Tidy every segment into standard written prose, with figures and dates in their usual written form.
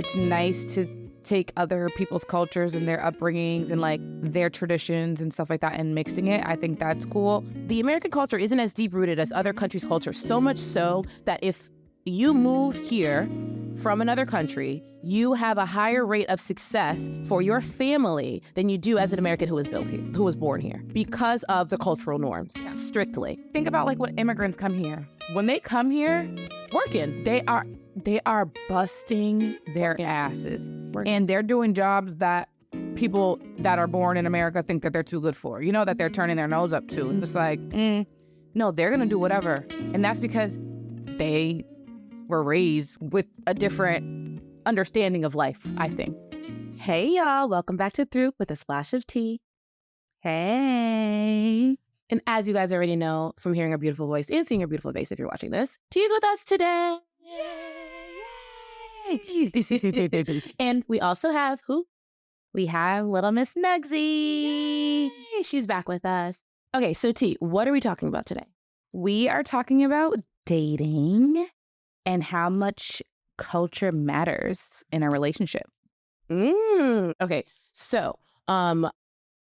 it's nice to take other people's cultures and their upbringings and like their traditions and stuff like that and mixing it. I think that's cool. The American culture isn't as deep rooted as other countries' culture, so much so that if you move here from another country, you have a higher rate of success for your family than you do as an American who was born here because of the cultural norms, strictly. Think about like when immigrants come here. When they come here, working, they are busting their asses. And they're doing jobs that people that are born in America think that they're too good for, you know, that they're turning their nose up to. And it's like, no, they're going to do whatever. And that's because they were raised with a different understanding of life, I think. Hey, y'all. Welcome back to Through with a Splash of Tea. Hey. And as you guys already know from hearing our beautiful voice and seeing your beautiful face if you're watching this, Tea's with us today. Yay! And we also have who? We have little Miss Nugsy. Yay! She's back with us. Okay, so T, what are we talking about today? We are talking about dating and how much culture matters in a relationship. Okay, so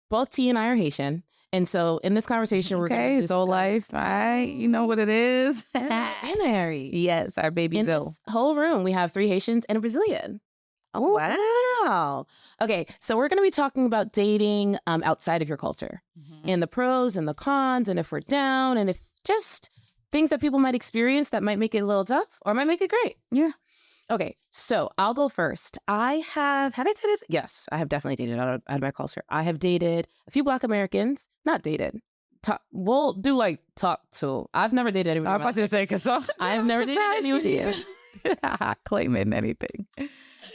both T and I are Haitian. And so in this conversation, we're going to discuss... Okay, life, right? You know what it is. And Harry. Yes, our baby Zill. In this whole room, we have 3 Haitians and a Brazilian. Oh, wow. Okay, so we're going to be talking about dating outside of your culture. And the pros and the cons, and if we're down, and if just things that people might experience that might make it a little tough or might make it great. Yeah. Okay, so I'll go first. Have I dated? Yes, I have definitely dated out of my culture. I have dated a few Black Americans, not dated. We'll do like talk to. I've never dated anyone. I'm about to say, because I've never dated anyone. Claiming anything.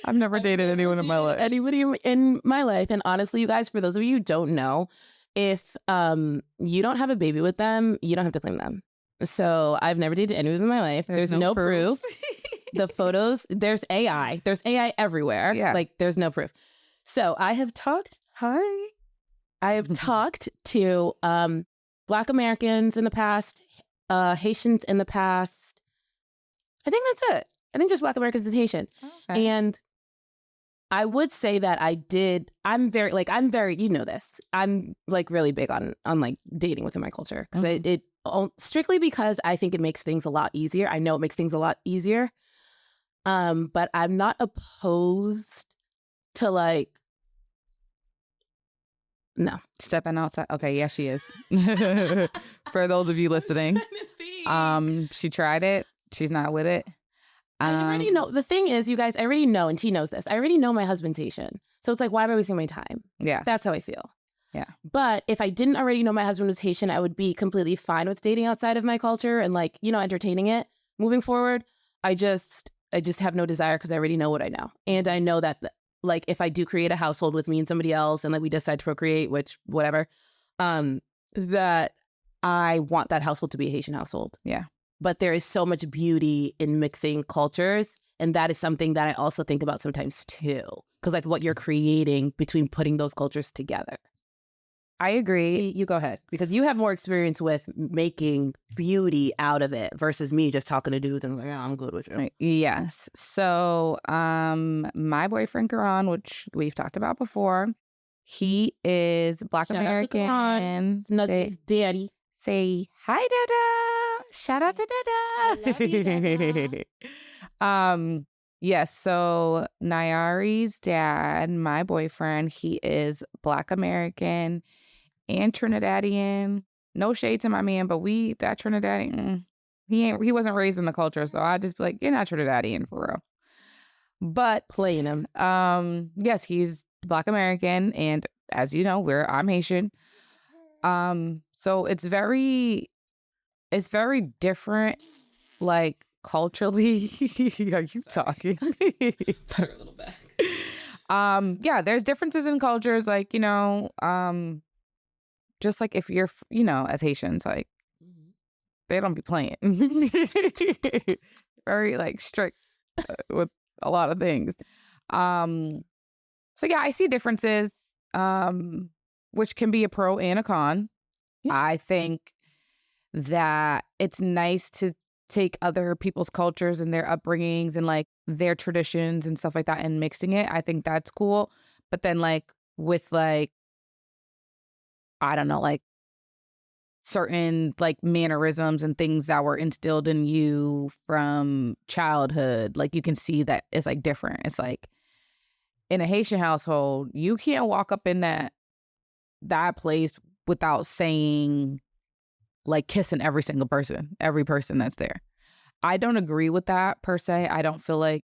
I've never dated anyone in my life. Anybody in my life. And honestly, you guys, for those of you who don't know, if you don't have a baby with them, you don't have to claim them. So I've never dated anyone in my life. There's no proof. The photos, there's AI. There's AI everywhere. Yeah. Like, there's no proof. So I have talked to Black Americans in the past, Haitians in the past. I think that's it. I think just Black Americans and Haitians. Okay. And I would say that I'm very, you know this. I'm like really big on like dating within my culture. Because strictly because I think it makes things a lot easier. I know it makes things a lot easier. But I'm not opposed to like, no. Stepping outside. Okay, yeah, she is. For those of you listening, she tried it. She's not with it. I already know. The thing is, you guys, I already know, and T knows this. I already know my husband's Haitian. So it's like, why am I wasting my time? Yeah. That's how I feel. Yeah. But if I didn't already know my husband was Haitian, I would be completely fine with dating outside of my culture and like, you know, entertaining it. Moving forward, I just have no desire because I already know what I know. And I know that like if I do create a household with me and somebody else and like we decide to procreate, which whatever, that I want that household to be a Haitian household. Yeah. But there is so much beauty in mixing cultures. And that is something that I also think about sometimes too. Because like what you're creating between putting those cultures together. I agree. See, you go ahead. Because you have more experience with making beauty out of it versus me just talking to dudes and like, yeah, I'm good with you. Right. Yes. So my boyfriend, Karan, which we've talked about before, he is Black American. Nugsy's daddy. Say hi, Dada. Shout out to Dada. Love you, Dada. Yes, so Nayari's dad, my boyfriend, he is Black American and Trinidadian. No shade to my man, but that Trinidadian, he wasn't raised in the culture, so I just be like, you're not Trinidadian for real. But playing him. Yes, he's Black American, and as you know, I'm Haitian. So it's very different, like culturally. Are you talking? Put her a little back. Yeah, there's differences in cultures, like, you know, just like if you're, you know, as Haitians, like they don't be playing. Very like strict with a lot of things. So yeah, I see differences, which can be a pro and a con. Yeah. I think that it's nice to take other people's cultures and their upbringings and like their traditions and stuff like that and mixing it. I think that's cool. But then like with like, I don't know, like certain like mannerisms and things that were instilled in you from childhood, like you can see that it's like different. It's like in a Haitian household, you can't walk up in that place without saying like kissing every person that's there. I don't agree with that per se. I don't feel like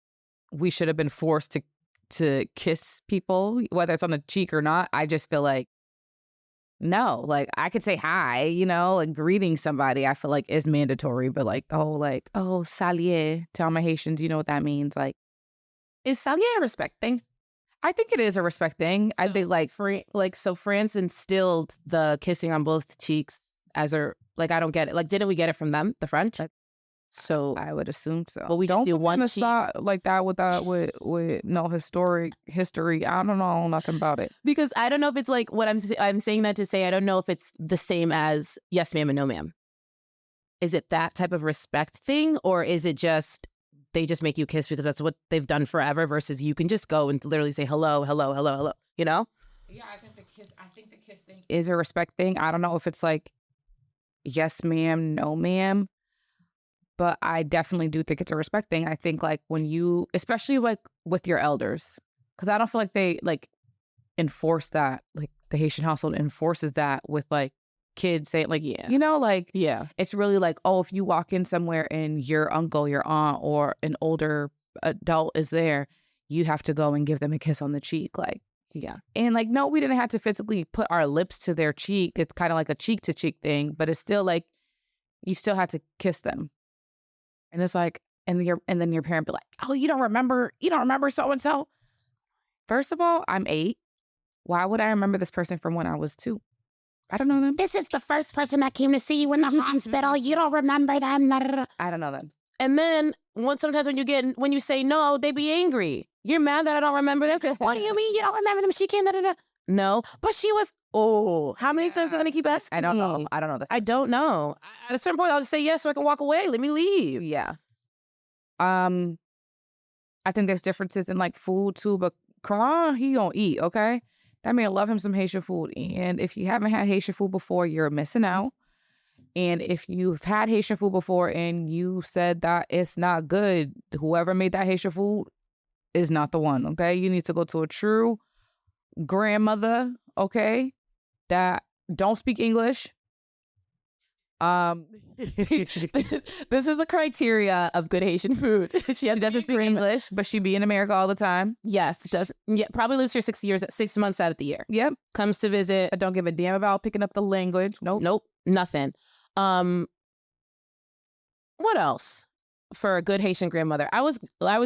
we should have been forced to kiss people, whether it's on the cheek or not. I just feel like, no, like I could say hi, you know, like greeting somebody, I feel like is mandatory. But like the whole like, oh, salut to all my Haitians, you know what that means? Like, is salut a respect thing? I think it is a respect thing. So, I think like so France instilled the kissing on both cheeks as a, like, I don't get it. Like, didn't we get it from them, the French? Like, so I would assume so. But we just do one cheek like that with no history. I don't know nothing about it. Because I don't know if it's like what I'm saying that to say I don't know if it's the same as yes ma'am and no ma'am. Is it that type of respect thing, or is it just they just make you kiss because that's what they've done forever versus you can just go and literally say hello, hello, hello, hello, you know? Yeah, I think the kiss thing is a respect thing. I don't know if it's like yes ma'am, no ma'am, but I definitely do think it's a respect thing. I think like when you, especially like with your elders, because I don't feel like they like enforce that, like the Haitian household enforces that with like kids saying like, yeah, you know, like, yeah, it's really like, oh, if you walk in somewhere and your uncle, your aunt, or an older adult is there, you have to go and give them a kiss on the cheek. Like, yeah. And like, no, we didn't have to physically put our lips to their cheek. It's kind of like a cheek to cheek thing, but it's still like, you still had to kiss them. And it's like, and then your parent be like, oh, you don't remember so-and-so? First of all, I'm 8. Why would I remember this person from when I was 2? I don't know them. This is the first person that came to see you in the hospital. You don't remember them. I don't know them. And then sometimes when you say no, they be angry. You're mad that I don't remember them. What do you mean you don't remember them? She came da. No, but she was. Oh, how many times am I gonna keep asking? I don't know. I don't know this. I don't know. At a certain point, I'll just say yes so I can walk away. Let me leave. Yeah. I think there's differences in like food too, but Karan, he gonna eat. Okay. That man love him some Haitian food. And if you haven't had Haitian food before, you're missing out. And if you've had Haitian food before and you said that it's not good, whoever made that Haitian food is not the one, okay? You need to go to a true grandmother, okay, that don't speak English. This is the criteria of good Haitian food. She doesn't speak English, but she be in America all the time. Yes, does. Yeah, probably lives here 6 months out of the year. Yep, comes to visit. I don't give a damn about picking up the language. Nope, nothing. What else for a good Haitian grandmother? I was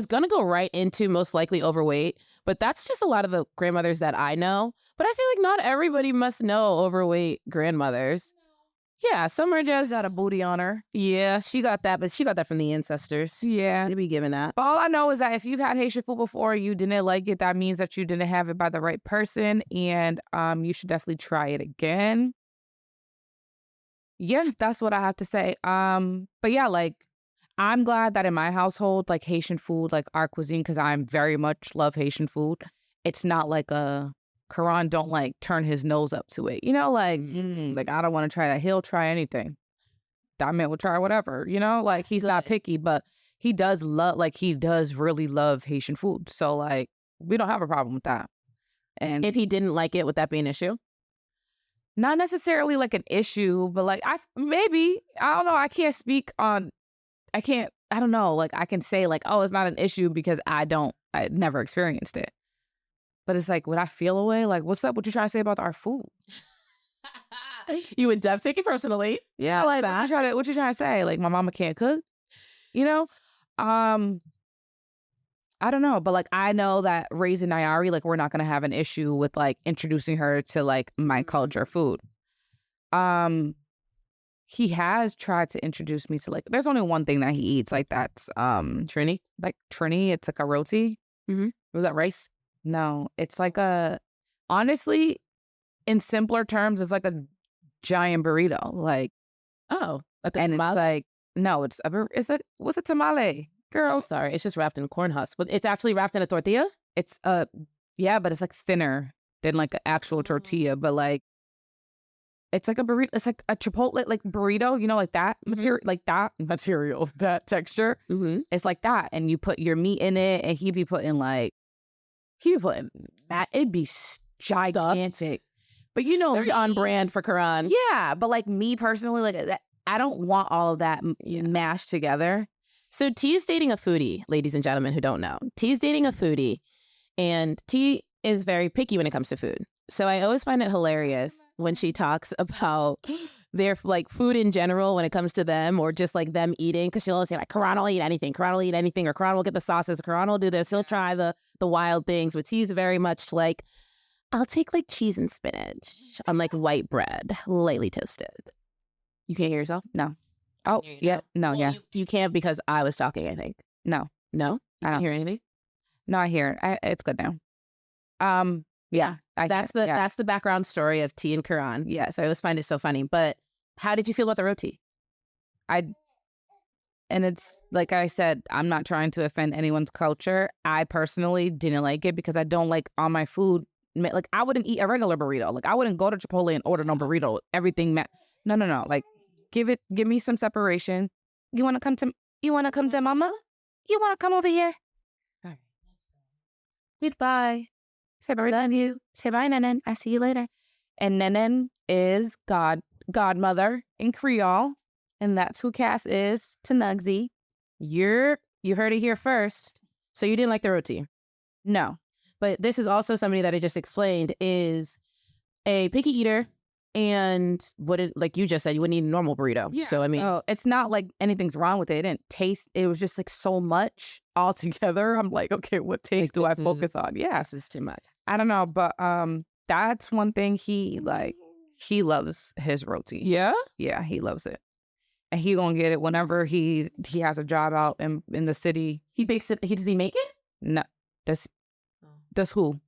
gonna go right into most likely overweight, but that's just a lot of the grandmothers that I know. But I feel like not everybody must know overweight grandmothers. Yeah, some are just got a booty on her. Yeah, she got that, but she got that from the ancestors. Yeah, they be giving that. But all I know is that if you've had Haitian food before, you didn't like it, that means that you didn't have it by the right person, and you should definitely try it again. Yeah, that's what I have to say. But yeah, like I'm glad that in my household, like Haitian food, like our cuisine, because I very much love Haitian food. It's not like a Karan don't like turn his nose up to it, you know, like I don't want to try that. He'll try anything. That man will try whatever, you know, like he's not picky, but he does really love Haitian food. So like we don't have a problem with that. And if he didn't like it, would that be an issue? Not necessarily like an issue, but like I don't know. I don't know. Like I can say like, oh, it's not an issue because I never experienced it. But it's like, would I feel away? Like, what's up? What you trying to say about our food? You would definitely take it personally. Yeah, like what you trying to say? Like my mama can't cook, you know? I don't know, but like I know that raising Nayari, like we're not gonna have an issue with like introducing her to like my culture food. He has tried to introduce me to like. There's only one thing that he eats, like that's Trini. Like Trini, it's like a roti. Mm-hmm. Was that rice? No, it's like honestly, in simpler terms, it's like a giant burrito. Like, oh, and it's like No, what's a tamale? Girl, Sorry, it's just wrapped in corn husk, but it's actually wrapped in a tortilla. it's yeah, but it's like thinner than like an actual tortilla, but like it's like a burrito. It's like a Chipotle like burrito, you know, like that material, like that material, that texture. It's like that, and you put your meat in it, and he'd be putting it'd be gigantic. But you know, very on brand for Quran. Yeah, but like me personally, like I don't want all of that mashed together. So T is dating a foodie, ladies and gentlemen who don't know. T is dating a foodie, and T is very picky when it comes to food. So I always find it hilarious when she talks about their like food in general when it comes to them, or just like them eating, because she'll always say like, Quran will eat anything, Quran will eat anything, or Quran will get the sauces, Quran will do this, he'll try the wild things. But T's very much like, I'll take like cheese and spinach on like white bread, lightly toasted. You can't hear yourself? No. Oh, yeah. No, well, yeah. You can't because I was talking, I think. No. You can't hear anything? No, I hear it. It's good now. Yeah. That's the background story of T and Quran. Yes. I always find it so funny. But how did you feel about the roti? And it's like I said, I'm not trying to offend anyone's culture. I personally didn't like it because I don't like all my food. Like I wouldn't eat a regular burrito. Like I wouldn't go to Chipotle and order no burrito. Everything. No. Like give me some separation. You want to come to mama? You want to come over here? All right. Goodbye. Say bye, love you. Say bye, Nenen. I see you later. And Nenen is godmother in Creole. And that's who Cass is to Nugsy. You heard it here first. So you didn't like the roti? No. But this is also somebody that I just explained is a picky eater, and like you just said, you wouldn't eat a normal burrito. Yeah, so I mean, it's not like anything's wrong with it. It didn't taste. It was just like so much all together. I'm like, okay, what taste do I focus on? Yeah, this is too much. I don't know, but that's one thing he loves his roti. Yeah, yeah, he loves it, and he gonna get it whenever he has a job out in the city. He bakes it. Does he make it? No, does who?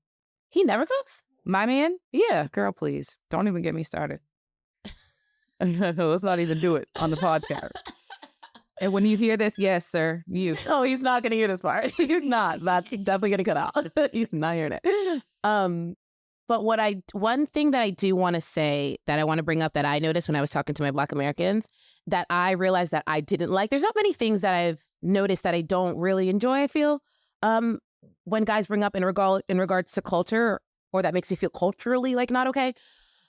He never cooks? My man? Yeah. Girl, please. Don't even get me started. Let's not even do it on the podcast. And when you hear this, yes, sir, you. Oh, he's not going to hear this part. He's not. That's definitely going to cut out. He's not hearing it. But one thing that I do want to say that I want to bring up that I noticed when I was talking to my Black Americans that I realized that I didn't like. There's not many things that I've noticed that I don't really enjoy, I feel. When guys bring up in regards to culture, or that makes me feel culturally like not okay.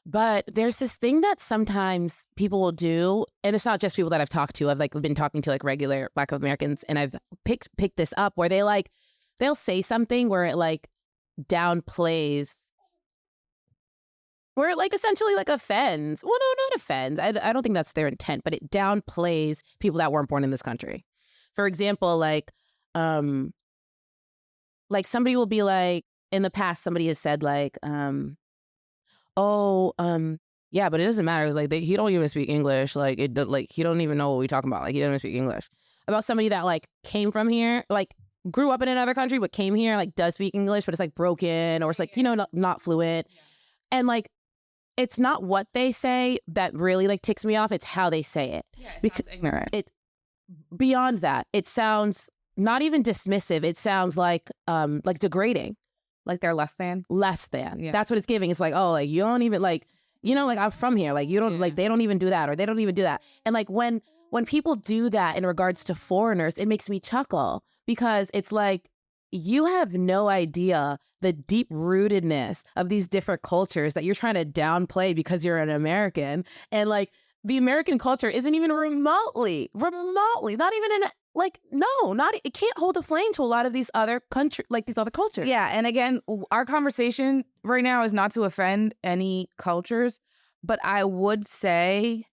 But there's this thing that sometimes people will do, and it's not just people that I've talked to. I've like been talking to like regular Black Americans, and I've picked this up where they'll say something where it like downplays, where it like essentially like offends. Well, no, not offends. I don't think that's their intent, but it downplays people that weren't born in this country. For example, like somebody will be like, in the past, somebody has said like, yeah, but it doesn't matter. It's like he don't even speak English. Like he don't even know what we're talking about. Like he doesn't even speak English. About somebody that like came from here, like grew up in another country, but came here, like does speak English, but it's like broken, or it's like, not fluent. And like, it's not what they say that really like ticks me off. It's how they say it. Yeah, because ignorant. Beyond that, it sounds not even dismissive. It sounds like degrading. Like they're less than? Less than. Yeah. That's what it's giving. It's like, oh, like you don't even like, like I'm from here. Like you don't like, they don't even do that, or they don't even do that. And like when people do that in regards to foreigners, it makes me chuckle, because it's like, you have no idea the deep rootedness of these different cultures that you're trying to downplay because you're an American. And like the American culture isn't even remotely, not even in it can't hold a flame to a lot of these other these other cultures. Yeah. And again, our conversation right now is not to offend any cultures, but I would say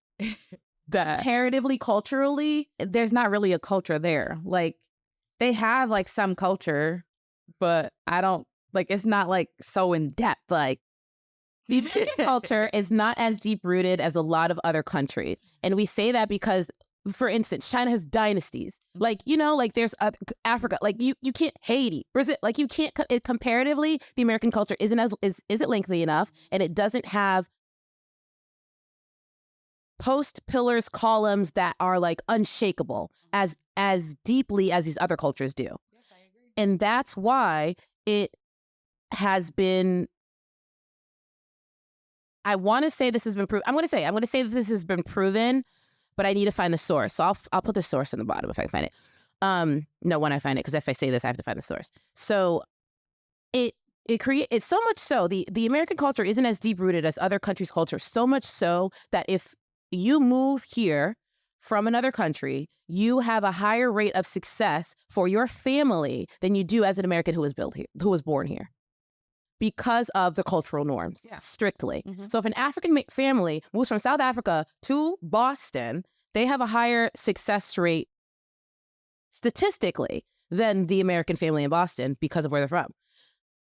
that comparatively, culturally, there's not really a culture there. Like they have like some culture, but I don't like, it's not like so in depth. Like the American culture is not as deep rooted as a lot of other countries. And we say that because, for instance, China has dynasties. Like, like there's Africa, like you can't, Haiti, Brazil, like you can't, comparatively, the American culture isn't lengthy enough, and it doesn't have post pillars, columns that are like unshakable as deeply as these other cultures do. Yes, I agree. And that's why it has been, I want to say this has been proven. I'm going to say that this has been proven, but I need to find the source. So I'll put the source in the bottom if I can find it. No, when I find it, because if I say this, I have to find the source. So it's so much so the American culture isn't as deep rooted as other countries' culture. So much so that if you move here from another country, you have a higher rate of success for your family than you do as an American who was born here, because of the cultural norms, strictly. Mm-hmm. So if an African family moves from South Africa to Boston, they have a higher success rate statistically than the American family in Boston because of where they're from.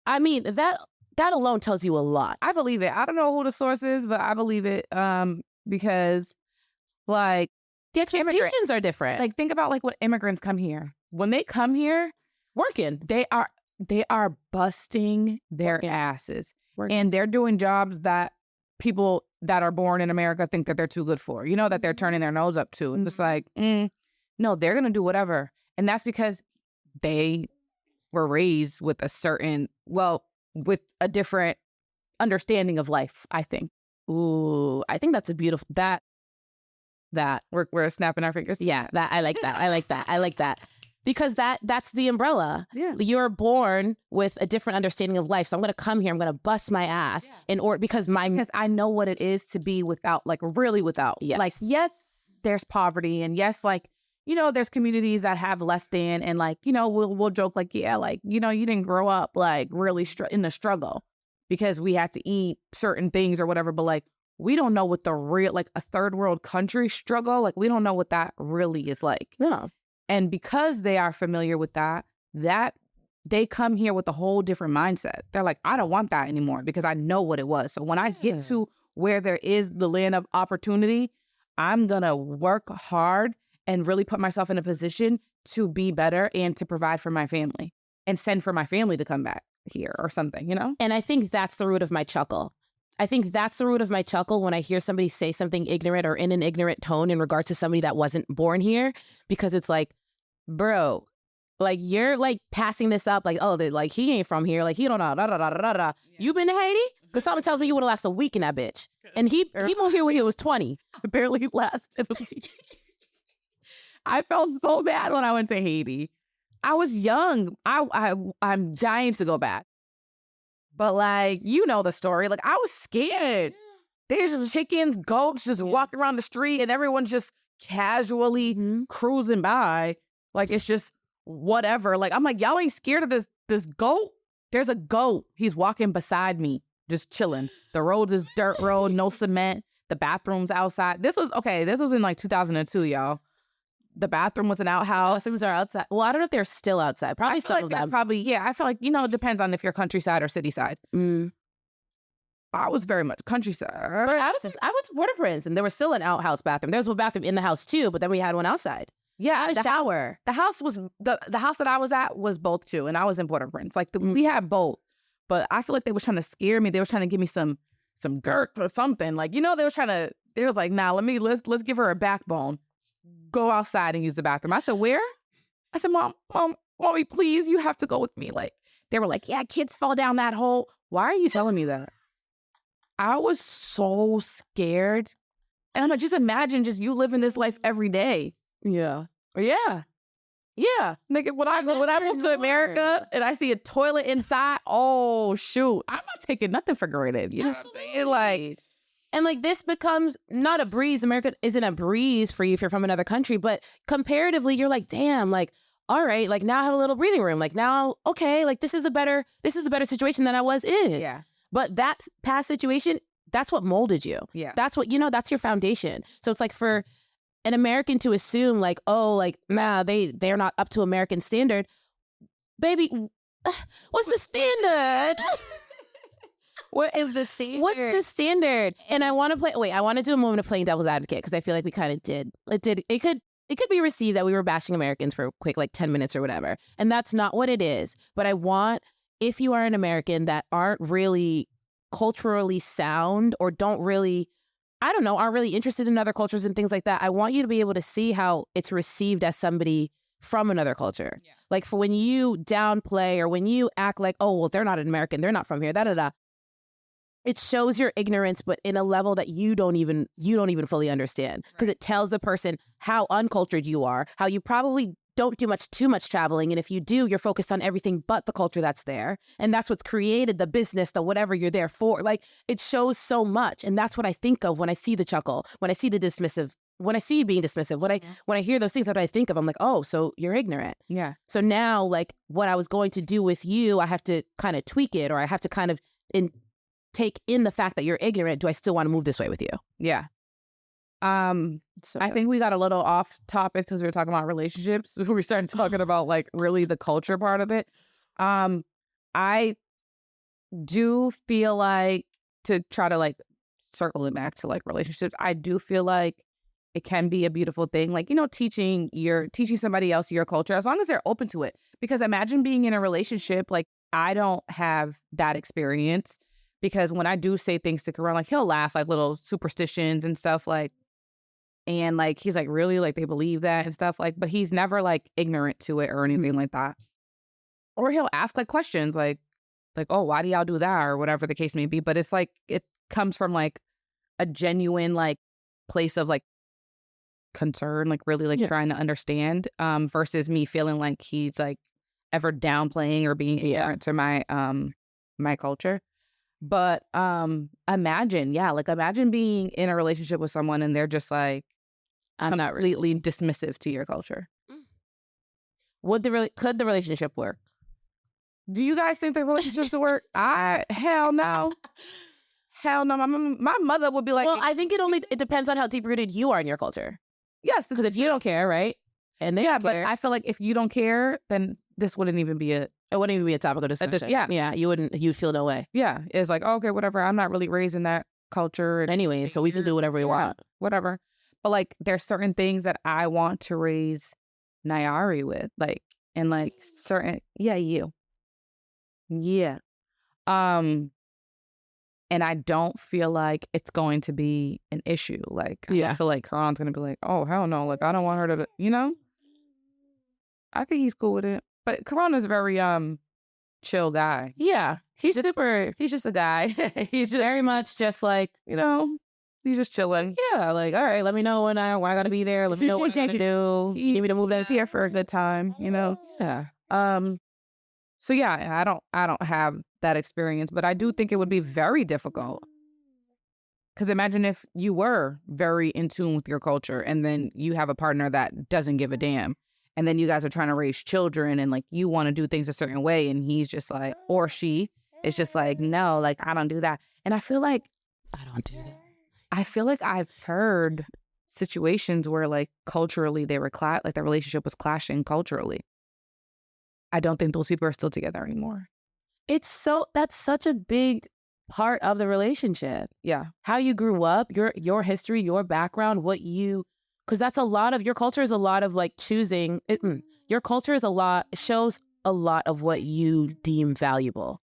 I mean, that alone tells you a lot. I believe it. I don't know who the source is, but I believe it because, like, the expectations are different. Like, think about, like, when immigrants come here. When they come here, working, they are busting their asses. And they're doing jobs that people that are born in America think that they're too good for, you know, that they're turning their nose up to. And it's like, no, they're going to do whatever. And that's because they were raised with with a different understanding of life, I think. Ooh, I think that's a beautiful, that we're snapping our fingers. Yeah, that I like that. I like that. I like that. Because that's the umbrella. Yeah. You're born with a different understanding of life. So I'm going to come here. I'm going to bust my ass because I know what it is to be without, like, really without. Yes. Like, yes, there's poverty, and yes, like, you know, there's communities that have less than, and, like, you know, we'll joke, like, yeah, like, you know, you didn't grow up, like, really in the struggle because we had to eat certain things or whatever. But, like, we don't know what the real, like, a third world country struggle, like, we don't know what that really is like. Yeah. And because they are familiar with that they come here with a whole different mindset. They're like, I don't want that anymore because I know what it was. So when I get to where there is the land of opportunity, I'm going to work hard and really put myself in a position to be better and to provide for my family and send for my family to come back here or something, you know? And I think that's the root of my chuckle. I think that's the root of my chuckle when I hear somebody say something ignorant or in an ignorant tone in regard to somebody that wasn't born here, because it's like, bro, like, you're, like, passing this up like, oh, like, he ain't from here, like, he don't know, da da da da da. You been to Haiti? Because something tells me you would have lasted a week in that bitch. And he moved here when he was 20. I barely lasted a week. I felt so bad when I went to Haiti. I was young. I'm dying to go back. But, like, you know the story. Like, I was scared. There's some chickens, goats just walking around the street, and everyone's just casually cruising by. Like, it's just whatever. Like, I'm like, y'all ain't scared of this goat? There's a goat. He's walking beside me, just chilling. The road is dirt road, no cement. The bathroom's outside. This was in, like, 2002, y'all. The bathroom was an outhouse. Bathrooms are outside. Well, I don't know if they're still outside. Probably some of them. I feel like, you know, it depends on if you're countryside or city side. I was very much countryside. But I went to Port-au-Prince, and there was still an outhouse bathroom. There was a bathroom in the house too, but then we had one outside. Yeah, the shower. The house that I was at was both too, and I was in Port-au-Prince. Like, we had both, but I feel like they were trying to scare me. They were trying to give me some dirt or something. Like, you know, they was like, nah, let's give her a backbone. Go outside and use the bathroom. I said, where? I said, mommy, please, you have to go with me. Like, they were like, yeah, kids fall down that hole. Why are you telling me that? I was so scared. And I'm like, just imagine you living this life every day. Yeah. Nigga, when I move to America and I see a toilet inside, oh, shoot. I'm not taking nothing for granted. You know what I'm saying? Like, and, like, this becomes not a breeze. America isn't a breeze for you if you're from another country, but comparatively, you're like, damn, like, all right, like, now I have a little breathing room. Like, now, okay, like, this is a better situation than I was in. Yeah. But that past situation, that's what molded you. Yeah. That's what, you know, that's your foundation. So it's like for an American to assume, like, oh, like, nah, they're not up to American standard. Baby, what's the standard? What is the standard? What's the standard? And I want to do a moment of playing devil's advocate, because I feel like we kind of did. It could be received that we were bashing Americans for a quick, like, 10 minutes or whatever. And that's not what it is. But I want, if you are an American that aren't really culturally sound or don't really I don't know, aren't really interested in other cultures and things like that. I want you to be able to see how it's received as somebody from another culture. Yeah. Like for when you downplay or when you act like, oh, well, they're not an American, they're not from here, da-da-da. It shows your ignorance, but in a level that you don't even fully understand, because it tells the person how uncultured you are, how you probably don't do too much traveling. And if you do, you're focused on everything but the culture that's there. And that's what's created the business, the whatever you're there for. Like, it shows so much. And that's what I think of when I see the chuckle, when I see the dismissive, when I see you being dismissive, when I hear those things that I think of, I'm like, oh, so you're ignorant. Yeah. So now, like, what I was going to do with you, I have to kind of tweak it, or I have to kind of take in the fact that you're ignorant. Do I still want to move this way with you? Yeah. I think we got a little off topic because we were talking about relationships. We started talking about like really the culture part of it. I do feel like, to try to like circle it back to like relationships, I do feel like it can be a beautiful thing. Like, you know, teaching somebody else your culture, as long as they're open to it. Because imagine being in a relationship, like I don't have that experience, because when I do say things to Karan, like he'll laugh, like little superstitions and stuff, like, and like he's like, really, like they believe that and stuff, like, but he's never like ignorant to it or anything like that. Or he'll ask like questions like, oh, why do y'all do that, or whatever the case may be. But it's like, it comes from like a genuine like place of like concern, like really like trying to understand, versus me feeling like he's like ever downplaying or being ignorant to my my culture. But imagine being in a relationship with someone and they're just like, I'm not completely dismissive to your culture. Could the relationship work? Do you guys think the relationship will work? Hell no. Hell no. My mother would be like, well, I think it depends on how deep rooted you are in your culture. Yes, because if you don't care, right? And they but I feel like if you don't care, then this wouldn't even be it wouldn't even be a topic of discussion. You'd feel no way. Yeah, it's like, okay, whatever. I'm not really raised in that culture anyway, so we can do whatever we want. Whatever. But like, there's certain things that I want to raise Nayari with, like, and like certain, you. Yeah. And I don't feel like it's going to be an issue. Like, I feel like Karan's going to be like, oh, hell no. Like, I don't want her to, you know? I think he's cool with it. But Karan is a very chill guy. Yeah. He's just a guy. He's just very much just like, you know, he's just chilling. Yeah, like, all right, let me know when I gotta be there. Let me know what I gotta do. You need me to move that. He's here for a good time, you know? Yeah. So yeah, I don't have that experience, but I do think it would be very difficult. Because imagine if you were very in tune with your culture and then you have a partner that doesn't give a damn. And then you guys are trying to raise children and like you want to do things a certain way. And he's just like, or she is just like, no, like I don't do that. And I feel like I don't do that. I feel like I've heard situations where like culturally they were like the relationship was clashing culturally. I don't think those people are still together anymore. That's such a big part of the relationship. Yeah. How you grew up, your history, your background, because that's a lot of your culture is a lot of like choosing. Your culture is shows a lot of what you deem valuable.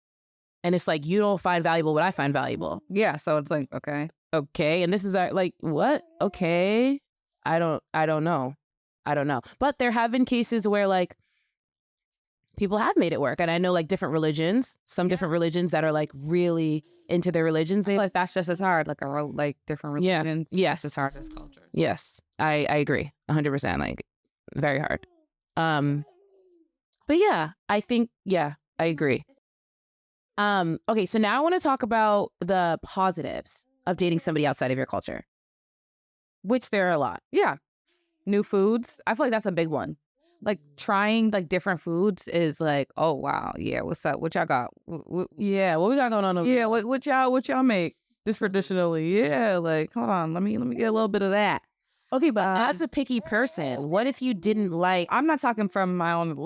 And it's like, you don't find valuable what I find valuable. Yeah. So it's like, okay. And this is like, what? Okay. I don't know. But there have been cases where like people have made it work. And I know like different religions, different religions that are like really into their religions. I feel like that's just as hard, like different religions. Yeah. Yes. It's as hard as culture. Yes. I agree 100%. Like very hard. But yeah, I think, I agree. Okay. So now I want to talk about the positives of dating somebody outside of your culture, which there are a lot. Yeah. New foods. I feel like that's a big one. Like trying like different foods is like, oh wow, yeah, what's up? What y'all got? Yeah, what we got going on over here? What y'all make this traditionally? Yeah, like hold on, let me get a little bit of that. Okay, but as a picky person, what if you didn't like? I'm not talking from my own.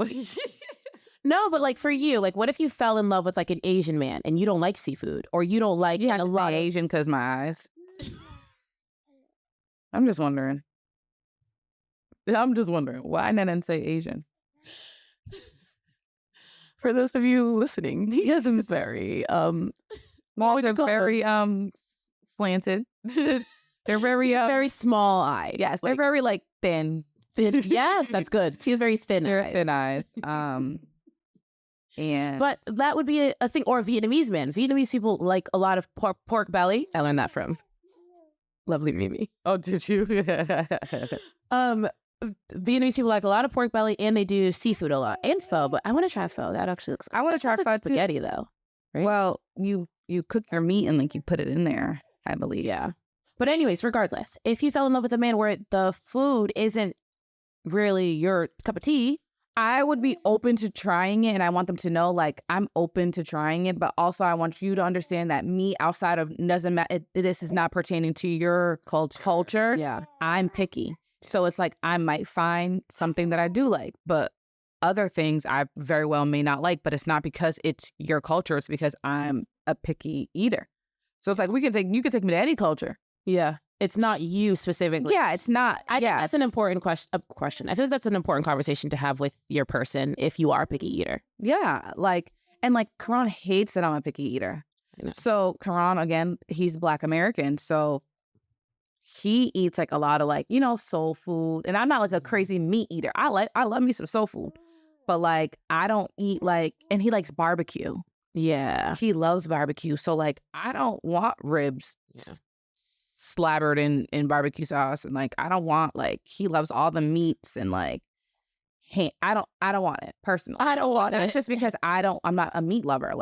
No, but like for you, like what if you fell in love with like an Asian man and you don't like seafood or you don't like a lot of Asian because my eyes. I'm just wondering why I didn't say Asian. For those of you listening, he is very very slanted. They're very very small eyed. Yes, they're very like thin. Yes, that's good. She has very thin eyes. Thin eyes. And but that would be a thing. Or Vietnamese man. Vietnamese people like a lot of pork belly. I learned that from lovely Mimi. oh, did you? Vietnamese people like a lot of pork belly, and they do seafood a lot and pho. But I want to try pho. That actually looks. I want to try pho like spaghetti though. Right? Well, you cook your meat and like you put it in there, I believe. Yeah. But anyways, regardless, if you fell in love with a man where the food isn't really your cup of tea, I would be open to trying it, and I want them to know, like, I'm open to trying it, but also I want you to understand that me outside of doesn't matter. This is not pertaining to your culture. Yeah, I'm picky, so it's like I might find something that I do like, but other things I very well may not like. But it's not because it's your culture; it's because I'm a picky eater. So it's like you can take me to any culture. Yeah. It's not you specifically. Yeah, it's not. I think that's an important question. I feel like that's an important conversation to have with your person if you are a picky eater. Yeah, and Karan hates that I'm a picky eater. So Karan, again, he's Black American, so he eats like a lot of like, soul food. And I'm not like a crazy meat eater. I love me some soul food, but like I don't eat and he likes barbecue. Yeah, he loves barbecue. So like I don't want ribs. Yeah. Slabbered in barbecue sauce, and like I don't want he loves all the meats and like I don't want it personally. I don't want it. It's just because I'm not a meat lover.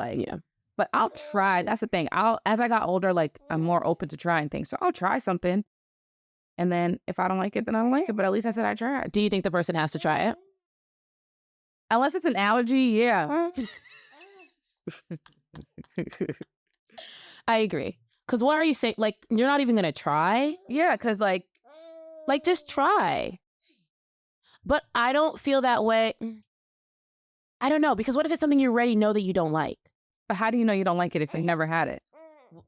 But I'll try. That's the thing. As I got older, I'm more open to trying things. So I'll try something, and then if I don't like it, then I don't like it. But at least I said I tried. Do you think the person has to try it? Unless it's an allergy, yeah. I agree. Because what are you saying? Like, you're not even going to try? Yeah, because like, just try. But I don't feel that way. I don't know. Because what if it's something you already know that you don't like? But how do you know you don't like it if you've never had it?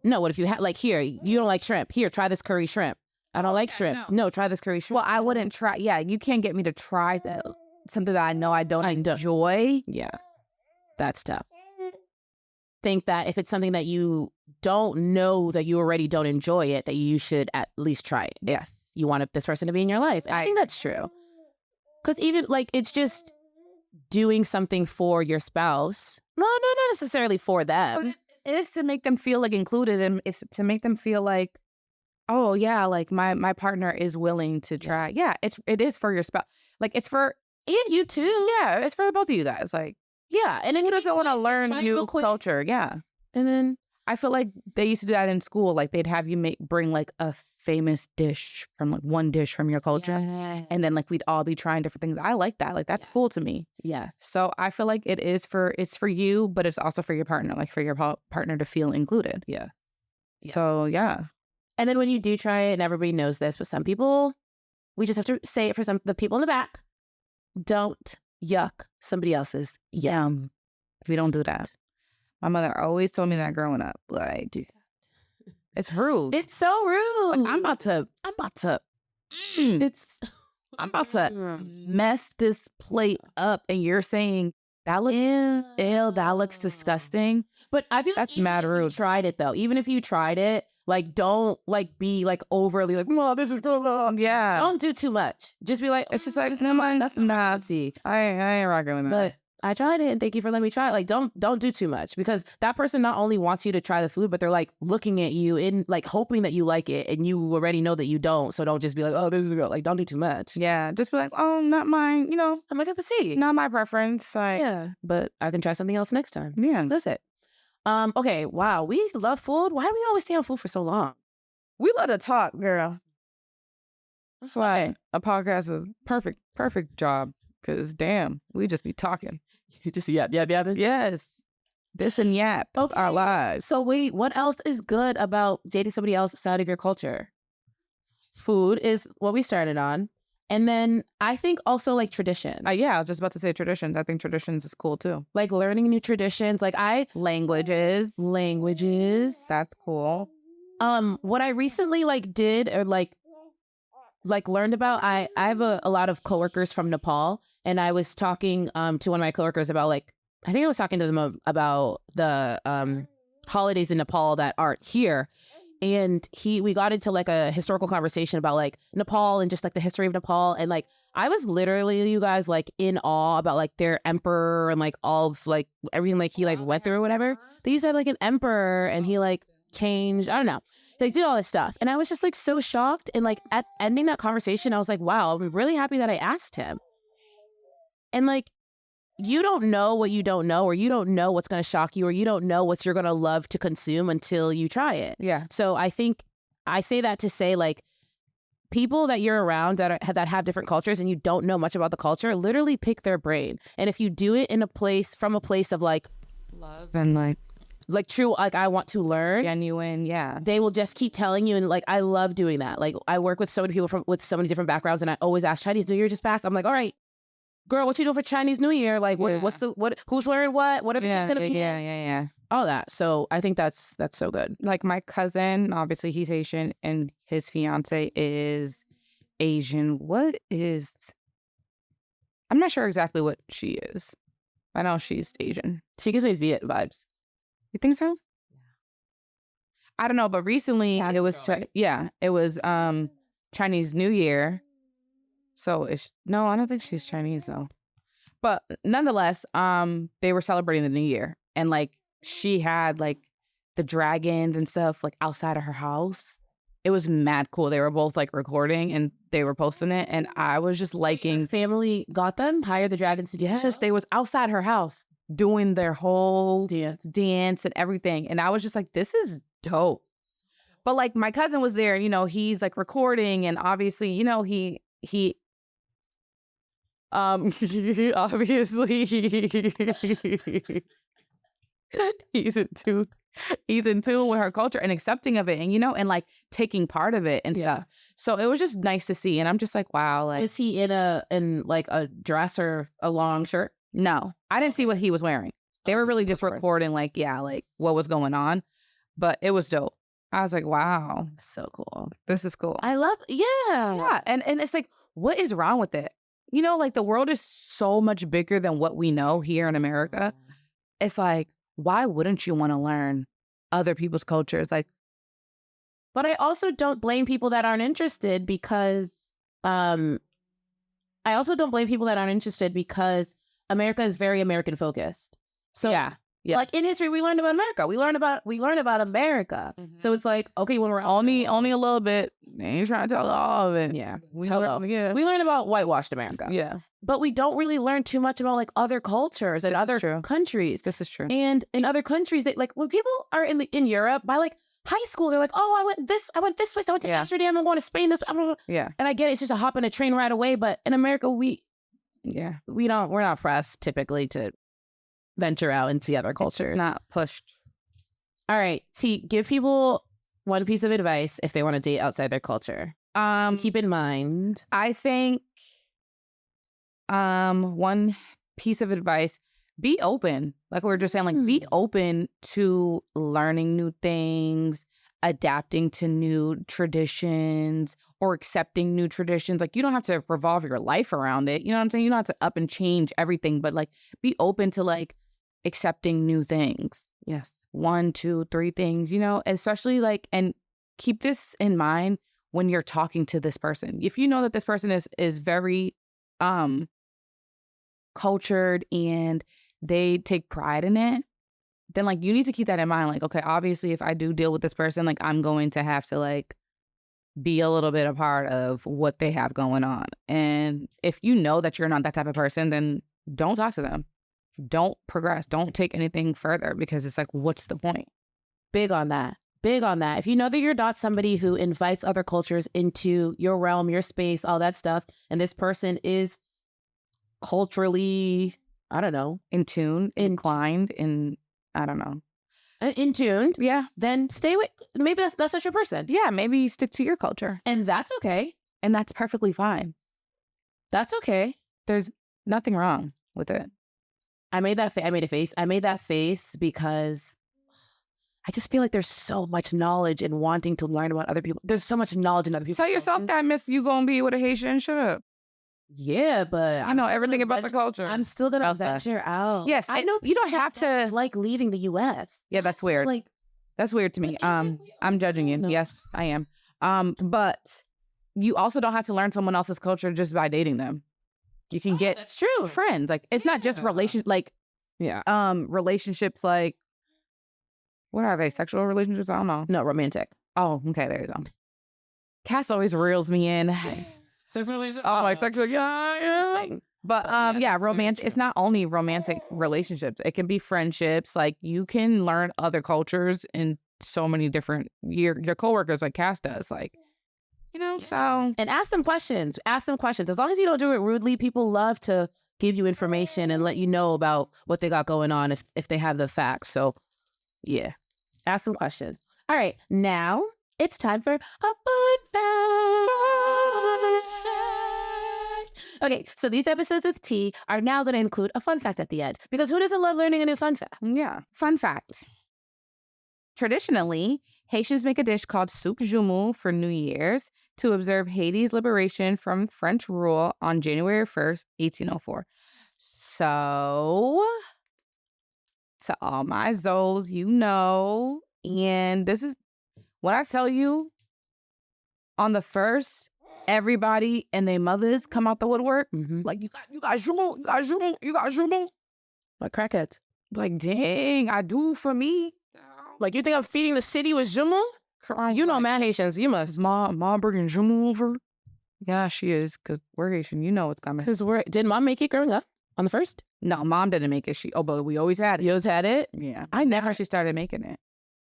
No, what if you had, here, you don't like shrimp. Here, try this curry shrimp. I don't like shrimp. No, try this curry shrimp. Well, I wouldn't try. Yeah, you can't get me to try something that I know I don't enjoy. Yeah, that's tough. Think that if it's something that you don't know that you already don't enjoy it, that you should at least try it. Yes. You want this person to be in your life. I think that's true. Because even it's just doing something for your spouse. No, not necessarily for them. But it is to make them feel included, and it's to make them feel like, oh yeah, my partner is willing to try. Yeah, it is for your spouse. It's for and you too. Yeah, it's for both of you guys. Yeah, and then who doesn't want to learn new culture? Yeah, and then I feel like they used to do that in school. They'd have you bring a famous dish from one dish from your culture, and then we'd all be trying different things. I like that. That's cool to me. Yeah. So I feel like it's for you, but it's also for your partner. For your partner to feel included. Yeah. So yeah. And then when you do try it, and everybody knows this, but some people, we just have to say it for the people in the back. Don't yuck somebody else's yum. We don't do that. My mother always told me that growing up. Do that. It's rude. It's so rude. I'm about to mess this plate up, and you're saying that looks ill, that looks disgusting. But I feel that's mad rude. If you tried it though, even if you tried it, don't be overly oh, this is good. Yeah. Don't do too much. Just be it's just never mind. That's Nazi. I ain't rocking with that. But I tried it, and thank you for letting me try it. Don't do too much, because that person not only wants you to try the food, but they're looking at you in hoping that you like it, and you already know that you don't. So don't just be oh, this is good. Don't do too much. Yeah, just be oh, not mine. I'm a cup of tea. Not my preference. Yeah, but I can try something else next time. Yeah, that's it. Okay, wow, we love food. Why do we always stay on food for so long? We love to talk, girl. That's why a podcast is perfect job. Because damn, we just be talking. You just yap. Yes, this and yap. That's our lives. So wait, what else is good about dating somebody else outside of your culture? Food is what we started on. And then I think also tradition. Yeah, I was just about to say traditions. I think traditions is cool too. Learning new traditions. Languages. That's cool. What I recently did or learned about, I have a lot of coworkers from Nepal, and I was talking to one of my coworkers about I think I was talking to them about the holidays in Nepal that aren't here. And we got into like a historical conversation about like Nepal and just like the history of Nepal. And like, I was literally, you guys, like in awe about like their emperor and like all of like everything like he like went through or whatever. They used to have like an emperor and he like changed, I don't know. They did all this stuff. And I was just like so shocked. And like at ending that conversation, I was like, wow, I'm really happy that I asked him. And like, you don't know what you don't know, or you don't know what's going to shock you, or you don't know what you're going to love to consume until you try it. Yeah. So I think I say that to say like people that you're around that have different cultures and you don't know much about the culture, literally pick their brain. And if you do it from a place of like love and like true, like I want to learn, genuine, yeah, they will just keep telling you. And like I love doing that. Like I work with so many people with so many different backgrounds, and I always ask, Chinese New Year just passed. I'm like, all right, girl, what you doing for Chinese New Year? Like, who's wearing what? What are the kids gonna be? Yeah. All that. So I think that's so good. Like my cousin, obviously he's Haitian, and his fiance is Asian. I'm not sure exactly what she is. I know she's Asian. She gives me Viet vibes. You think so? Yeah. I don't know, but recently it was Chinese New Year. So no, I don't think she's Chinese though. But nonetheless, they were celebrating the New Year, and like she had like the dragons and stuff like outside of her house. It was mad cool. They were both like recording and they were posting it, and I was just liking. Your family got them, hired the dragons to do. It's just they was outside her house doing their whole dance and everything, and I was just like, this is dope. But like my cousin was there, you know, he's like recording, and obviously, you know, he obviously he's in tune with her culture and accepting of it, and you know, and like taking part of it and stuff. So it was just nice to see, and I'm just like, wow. Like, is he in like a dress or a long shirt? No, I didn't see what he was wearing. They were really just recording like what was going on, but it was dope. I was like, wow, so cool. This is cool. I love, yeah. And it's like, what is wrong with it? You know, like the world is so much bigger than what we know here in America. It's like, why wouldn't you want to learn other people's cultures? Like, but I also don't blame people that aren't interested because, America is very American focused. So yeah. Like in history, we learned about America. We learn about America. Mm-hmm. So it's like, okay, when we're only a little bit, they ain't trying to tell all of it. Yeah. We learn about whitewashed America. Yeah. But we don't really learn too much about like other cultures and other countries. This is true. And in other countries, they like when people are in Europe by like high school, they're like, oh, I went this place, I went to Amsterdam, I'm going to Spain, Yeah. And I get it, it's just a hop on a train right away. But in America, we're not pressed typically to venture out and see other cultures. It's not pushed. All right, T, give people one piece of advice if they want to date outside their culture. To keep in mind. I think one piece of advice, be open. Like we were just saying, like be open to learning new things, adapting to new traditions, or accepting new traditions. Like you don't have to revolve your life around it. You know what I'm saying? You don't have to up and change everything, but like be open to like accepting new things. Yes. 1, 2, 3 things, you know, especially like, and keep this in mind when you're talking to this person. If you know that this person is very cultured and they take pride in it, then like you need to keep that in mind. Like, okay, obviously if I do deal with this person, like I'm going to have to like be a little bit a part of what they have going on. And if you know that you're not that type of person, then don't talk to them. Don't progress. Don't take anything further, because it's like, what's the point? Big on that. If you know that you're not somebody who invites other cultures into your realm, your space, all that stuff, and this person is culturally, I don't know, in tune, inclined, I don't know. In tuned. Yeah. Then stay with, maybe that's not your person. Yeah. Maybe stick to your culture. And that's okay. And that's perfectly fine. That's okay. There's nothing wrong with it. I made that face. I made that face because I just feel like there's so much knowledge in wanting to learn about other people. There's so much knowledge in other people. Tell yourself that, miss, you gonna be with a Haitian. Shut up. Yeah, but I know everything about the culture. I'm still gonna venture out. Yes, I know you don't have to like leaving the U.S. Yeah, that's weird. Like, That's weird to me. I'm judging you. No. Yes, I am. But you also don't have to learn someone else's culture just by dating them. You can get that's true. friends. Like it's not just relationships like what are they? Sexual relationships? I don't know. No, romantic. Oh, okay, there you go. Cass always reels me in. Sexual relationships? Oh, like sexual, yeah. But romantic. It's not only romantic relationships. It can be friendships. Like you can learn other cultures in so many different your coworkers, like Cass does. Like, so and ask them questions. Ask them questions. As long as you don't do it rudely, people love to give you information and let you know about what they got going on if they have the facts. So, yeah, ask them questions. All right, now it's time for a fun fact. Okay, so these episodes with T are now going to include a fun fact at the end, because who doesn't love learning a new fun fact? Yeah. Fun fact. Traditionally, Haitians make a dish called soup jumeau for New Year's to observe Haiti's liberation from French rule on January 1st, 1804. So, to all my Zoes, and this is what I tell you, on the first, everybody and their mothers come out the woodwork. Mm-hmm. Like, you got jumeau. Like crackheads. Like, dang, I do for me. Like, you think I'm feeding the city with jumeau? You know, mad Haitians, you must. Mom bringing jumeau over? Yeah, she is, because we're Haitian. You know what's coming. Did Mom make it growing up on the first? No, Mom didn't make it. But we always had it. You always had it? Yeah. I never. She started making it.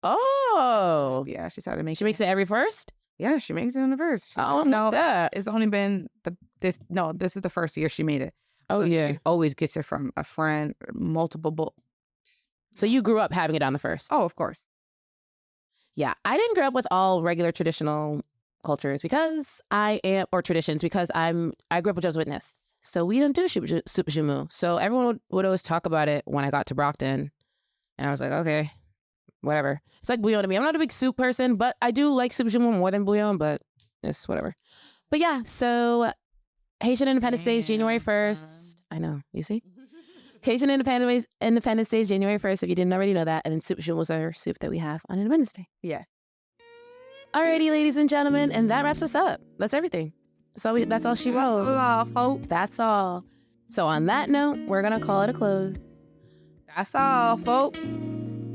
Oh. Yeah, she started making it. She makes it every first? Yeah, she makes it on the first. It's only been this is the first year she made it. Oh, yeah. She always gets it from a friend, multiple. So you grew up having it on the first? Oh, of course. Yeah, I didn't grow up with all regular traditional cultures because I grew up with Jehovah's Witness. So we don't do soup jumeau. So everyone would always talk about it when I got to Brockton. And I was like, okay, whatever. It's like bouillon to me. I'm not a big soup person, but I do like soup jumeau more than bouillon, but it's whatever. But yeah, so Haitian Independence Day is January 1st. I know, you see? Haitian Independence Day is January 1st, if you didn't already know that. And then soup jumeau was our soup that we have on Independence Day. Yeah. Alrighty, ladies and gentlemen, and that wraps us up. That's everything. So that's all she wrote. That's all. So on that note, we're going to call it a close. That's all, folks.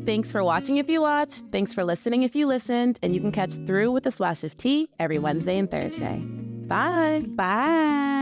Thanks for watching if you watched. Thanks for listening if you listened. And you can catch Through with a Splash of Tea every Wednesday and Thursday. Bye. Bye.